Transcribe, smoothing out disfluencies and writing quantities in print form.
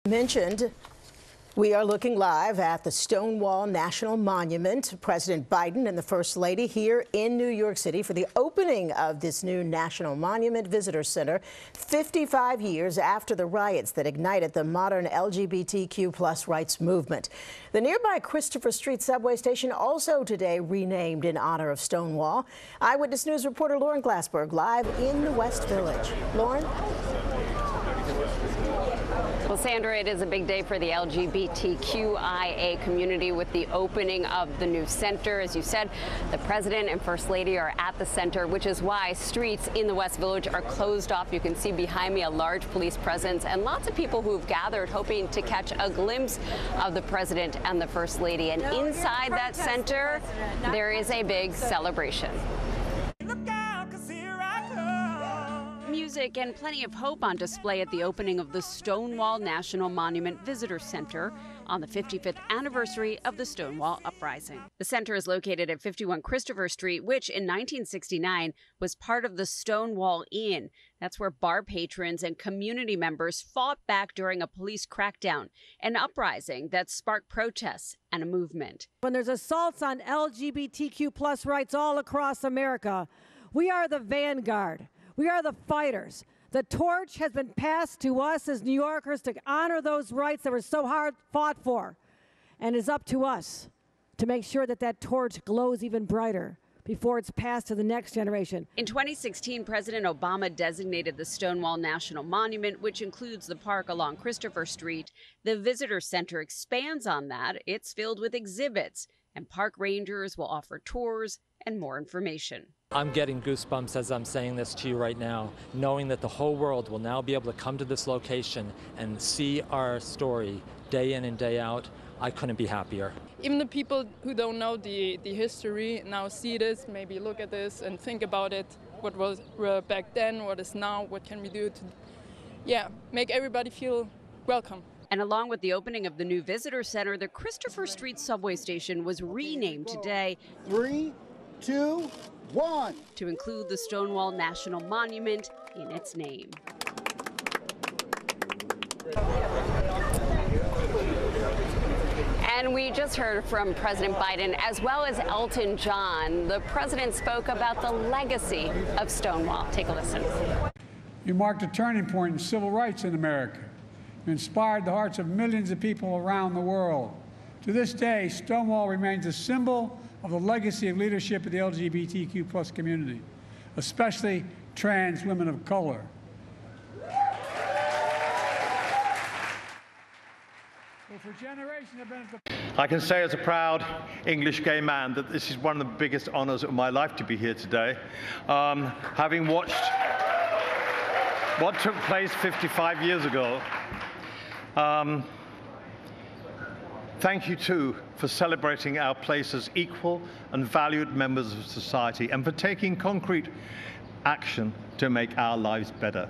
Mentioned, we are looking live at the Stonewall National Monument. President Biden and the First Lady here in New York City for the opening of this new National Monument Visitor Center 55 years after the riots that ignited the modern LGBTQ+ rights movement. The nearby Christopher Street subway station also today renamed in honor of Stonewall. Eyewitness News reporter Lauren Glassberg live in the West Village. Lauren? Well, Sandra, it is a big day for the LGBTQIA community with the opening of the new center. As you said, the President and First Lady are at the center, which is why streets in the West Village are closed off. You can see behind me a large police presence and lots of people who've gathered hoping to catch a glimpse of the President and the First Lady. And inside that center, there is a big celebration. Music and plenty of hope on display at the opening of the Stonewall National Monument Visitor Center on the 55th anniversary of the Stonewall Uprising. The center is located at 51 Christopher Street, which in 1969 was part of the Stonewall Inn. That's where bar patrons and community members fought back during a police crackdown, an uprising that sparked protests and a movement. When there's assaults on LGBTQ+ rights all across America, we are the vanguard. We are the fighters. The torch has been passed to us as New Yorkers to honor those rights that were so hard fought for. And it's up to us to make sure that that torch glows even brighter before it's passed to the next generation. In 2016, President Obama designated the Stonewall National Monument, which includes the park along Christopher Street. The visitor center expands on that. It's filled with exhibits, and park rangers will offer tours and more information. I'm getting goosebumps as I'm saying this to you right now, knowing that the whole world will now be able to come to this location and see our story day in and day out. I couldn't be happier. Even the people who don't know the history now see this, maybe look at this and think about it. What was back then, what is now, what can we do to, make everybody feel welcome. And along with the opening of the new visitor center, the Christopher Street subway station was renamed today. 3, 2, 1. To include the Stonewall National Monument in its name. And we just heard from President Biden as well as Elton John. The president spoke about the legacy of Stonewall. Take a listen. You marked a turning point in civil rights in America. You inspired the hearts of millions of people around the world. To this day, Stonewall remains a symbol of the legacy of leadership of the LGBTQ+ community, especially trans women of color. For generations have been at the I can say as a proud English gay man that this is one of the biggest honors of my life to be here today. Having watched what took place 55 years ago, thank you, too, for celebrating our place as equal and valued members of society and for taking concrete action to make our lives better.